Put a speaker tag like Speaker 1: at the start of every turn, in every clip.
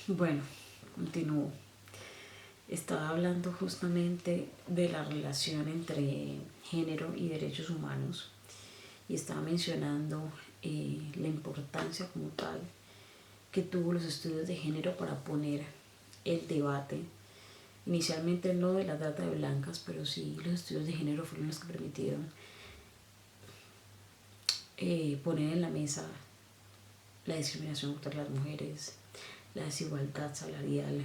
Speaker 1: Bueno, continúo. Estaba hablando justamente de la relación entre género y derechos humanos y estaba mencionando la importancia como tal que tuvo los estudios de género para poner el debate, inicialmente no de la trata de blancas, pero sí los estudios de género fueron los que permitieron poner en la mesa la discriminación contra las mujeres, la desigualdad salarial,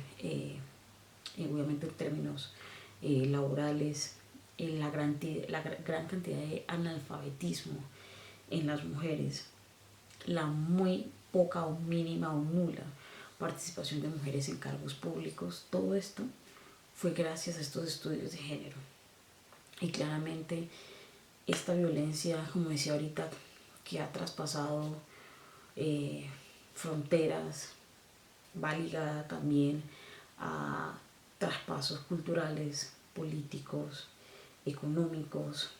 Speaker 1: obviamente en términos laborales, la gran cantidad de analfabetismo en las mujeres, la muy poca o mínima o nula participación de mujeres en cargos públicos. Todo esto fue gracias a estos estudios de género. Y claramente esta violencia, como decía ahorita, que ha traspasado fronteras, va ligada también a traspasos culturales, políticos, económicos,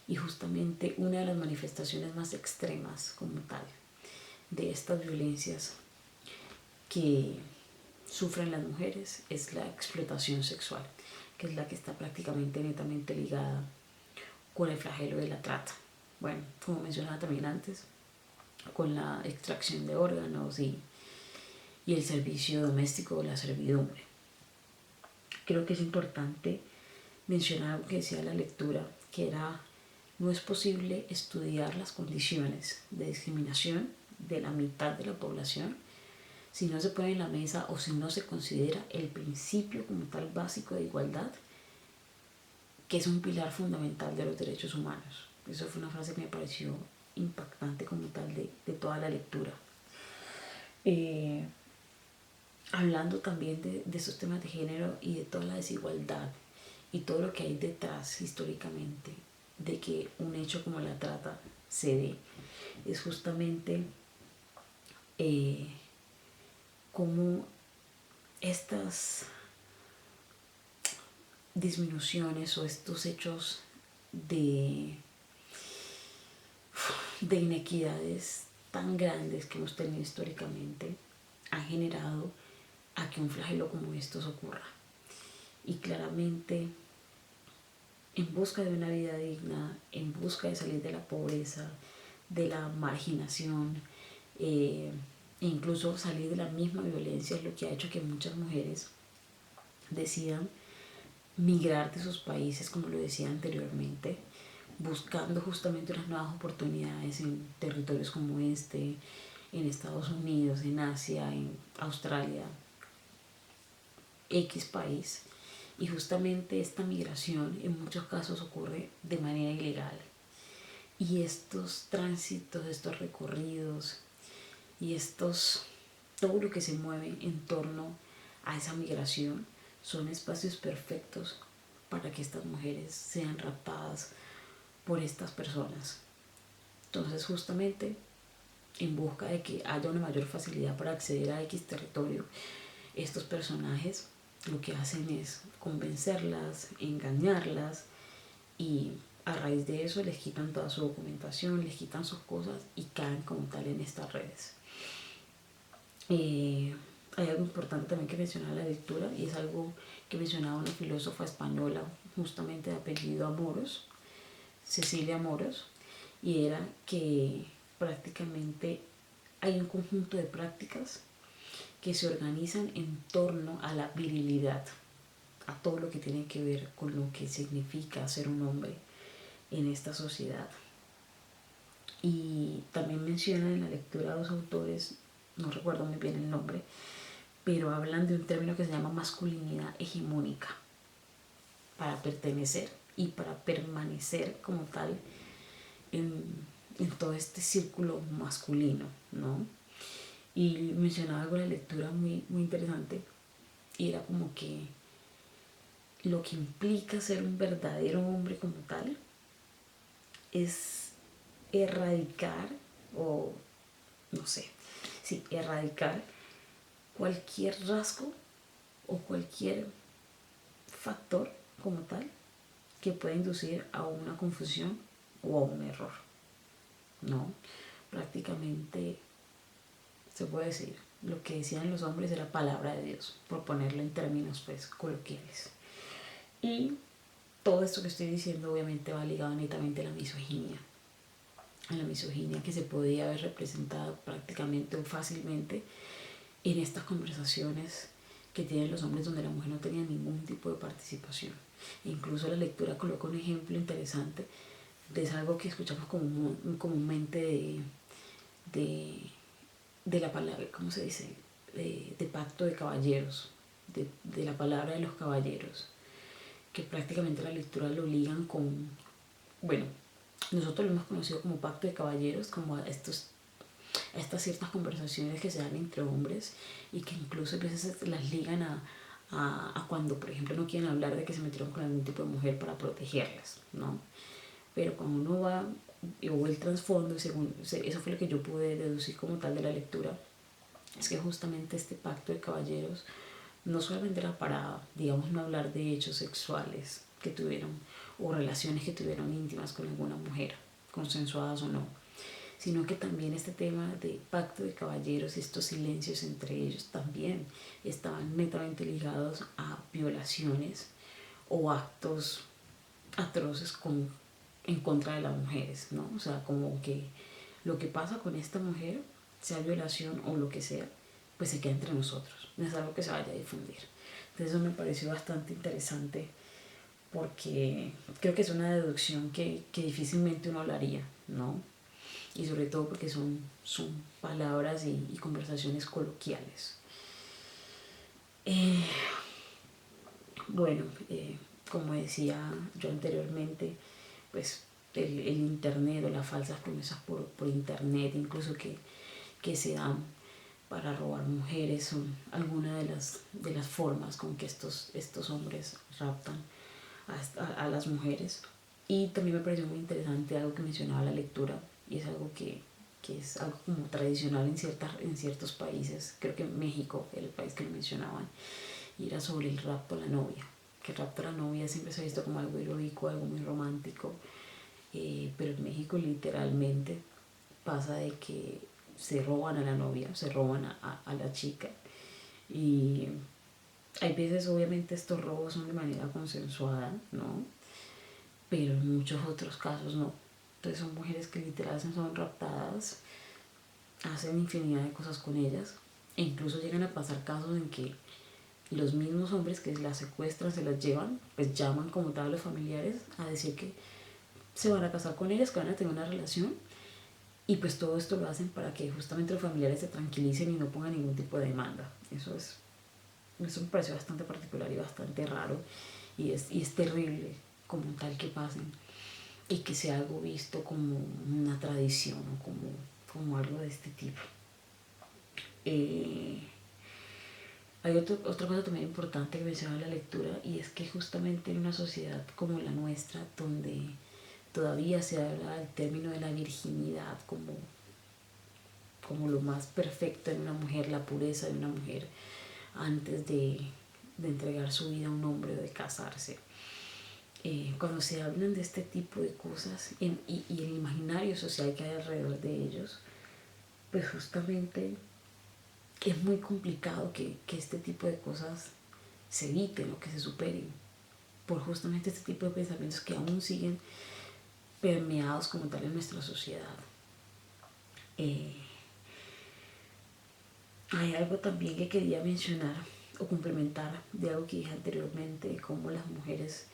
Speaker 1: y justamente una de las manifestaciones más extremas como tal de estas violencias que sufren las mujeres es la explotación sexual, que es la que está prácticamente netamente ligada con el flagelo de la trata. Bueno, como mencionaba también antes, con la extracción de órganos y el servicio doméstico o la servidumbre. Creo que es importante mencionar algo que decía la lectura, que era: no es posible estudiar las condiciones de discriminación de la mitad de la población si no se pone en la mesa o si no se considera el principio como tal básico de igualdad, que es un pilar fundamental de los derechos humanos. Eso fue una frase que me pareció impactante como tal de toda la lectura. Hablando también de estos temas de género y de toda la desigualdad y todo lo que hay detrás históricamente de que un hecho como la trata se dé, es justamente cómo estas disminuciones o estos hechos de, de inequidades tan grandes que hemos tenido históricamente han generado a que un flagelo como estos ocurra. Y claramente, en busca de una vida digna, en busca de salir de la pobreza, de la marginación, e incluso salir de la misma violencia, es lo que ha hecho que muchas mujeres decidan migrar de sus países, como lo decía anteriormente, buscando justamente unas nuevas oportunidades en territorios como este, en Estados Unidos, en Asia, en Australia, X país. Y justamente esta migración en muchos casos ocurre de manera ilegal. Y estos tránsitos, estos recorridos y todo lo que se mueve en torno a esa migración son espacios perfectos para que estas mujeres sean raptadas por estas personas. Entonces, justamente en busca de que haya una mayor facilidad para acceder a X territorio, estos personajes lo que hacen es convencerlas, engañarlas, y a raíz de eso les quitan toda su documentación, les quitan sus cosas y caen como tal en estas redes. Hay algo importante también que mencionaba la lectura, y es algo que mencionaba una filósofa española justamente de apellido Amoros, Cecilia Amoros, y era que prácticamente hay un conjunto de prácticas que se organizan en torno a la virilidad, a todo lo que tiene que ver con lo que significa ser un hombre en esta sociedad. Y también menciona en la lectura dos autores, no recuerdo muy bien el nombre, pero hablan de un término que se llama masculinidad hegemónica, para pertenecer y para permanecer como tal en todo este círculo masculino, ¿no? Y mencionaba algo en la lectura muy, muy interesante, y era como que lo que implica ser un verdadero hombre como tal es erradicar, o no sé, sí, erradicar cualquier rasgo o cualquier factor como tal que pueda inducir a una confusión o a un error, ¿no? Prácticamente se puede decir lo que decían los hombres era palabra de Dios, por ponerlo en términos pues coloquiales. Y todo esto que estoy diciendo obviamente va ligado netamente a la misoginia que se podía haber representado prácticamente o fácilmente en estas conversaciones que tienen los hombres donde la mujer no tenía ningún tipo de participación. E incluso la lectura coloca un ejemplo interesante de algo que escuchamos comúnmente de la palabra, ¿cómo se dice? De pacto de caballeros, de la palabra de los caballeros, que prácticamente la lectura lo ligan con, bueno, nosotros lo hemos conocido como pacto de caballeros, como estas ciertas conversaciones que se dan entre hombres y que incluso a veces las ligan a cuando, por ejemplo, no quieren hablar de que se metieron con algún tipo de mujer para protegerlas, ¿no? Pero cuando uno va o el trasfondo, según eso fue lo que yo pude deducir como tal de la lectura, es que justamente este pacto de caballeros no solamente era para, digamos, no hablar de hechos sexuales que tuvieron o relaciones que tuvieron íntimas con alguna mujer, consensuadas o no, sino que también este tema de pacto de caballeros y estos silencios entre ellos también estaban netamente ligados a violaciones o actos atroces en contra de las mujeres, ¿no? O sea, como que lo que pasa con esta mujer, sea violación o lo que sea, pues se queda entre nosotros, no es algo que se vaya a difundir. Entonces eso me pareció bastante interesante porque creo que es una deducción que difícilmente uno hablaría, ¿no? Y sobre todo porque son palabras y conversaciones coloquiales. Eh, bueno, como decía yo anteriormente, pues el internet o las falsas promesas por internet, incluso que se dan para robar mujeres, son algunas de las formas con que estos hombres raptan a las mujeres. Y también me pareció muy interesante algo que mencionaba la lectura, y es algo que es algo como tradicional en ciertos países. Creo que México era el país que lo mencionaban, y era sobre el rapto a la novia. Que el rapto a la novia siempre se ha visto como algo heroico, algo muy romántico, pero en México literalmente pasa de que se roban a la novia, se roban a la chica, y hay veces obviamente estos robos son de manera consensuada, ¿no? Pero en muchos otros casos no. Entonces son mujeres que literalmente son raptadas, hacen infinidad de cosas con ellas, e incluso llegan a pasar casos en que los mismos hombres que las secuestran, se las llevan, pues llaman como tal a los familiares a decir que se van a casar con ellas, que van a tener una relación, y pues todo esto lo hacen para que justamente los familiares se tranquilicen y no pongan ningún tipo de demanda. Eso me pareció bastante particular y bastante raro, y es terrible como tal que pasen y que sea algo visto como una tradición o como algo de este tipo. Hay otra cosa también importante que mencionaba en la lectura, y es que justamente en una sociedad como la nuestra, donde todavía se habla del término de la virginidad como lo más perfecto en una mujer, la pureza de una mujer antes de entregar su vida a un hombre o de casarse. Cuando se hablan de este tipo de cosas y el imaginario social que hay alrededor de ellos, pues justamente es muy complicado que este tipo de cosas se eviten o que se superen por justamente este tipo de pensamientos que aún siguen permeados como tal en nuestra sociedad. Hay algo también que quería mencionar o complementar de algo que dije anteriormente, de cómo las mujeres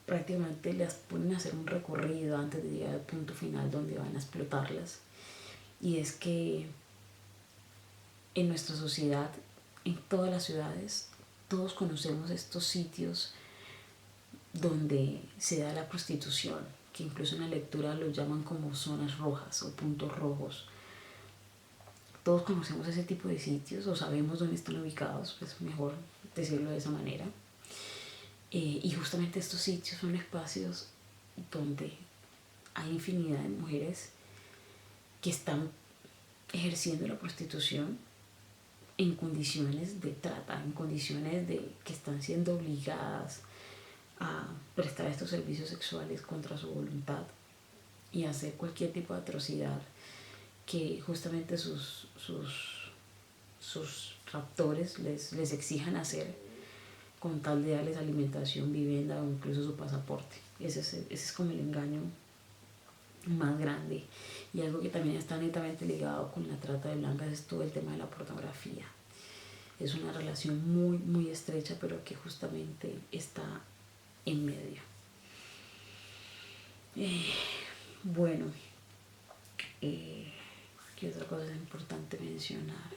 Speaker 1: prácticamente las ponen a hacer un recorrido antes de llegar al punto final donde van a explotarlas. Y es que en nuestra sociedad, en todas las ciudades, todos conocemos estos sitios donde se da la prostitución, que incluso en la lectura lo llaman como zonas rojas o puntos rojos. Todos conocemos ese tipo de sitios o sabemos dónde están ubicados, pues mejor decirlo de esa manera. Y justamente estos sitios son espacios donde hay infinidad de mujeres que están ejerciendo la prostitución en condiciones de trata, en condiciones de que están siendo obligadas a prestar estos servicios sexuales contra su voluntad y hacer cualquier tipo de atrocidad que justamente sus raptores les exijan hacer con tal de darles alimentación, vivienda o incluso su pasaporte. Ese es como el engaño más grande. Y algo que también está netamente ligado con la trata de blancas es todo el tema de la pornografía. Es una relación muy, muy estrecha, pero que justamente está en medio. Bueno, ¿qué otra cosa es importante mencionar?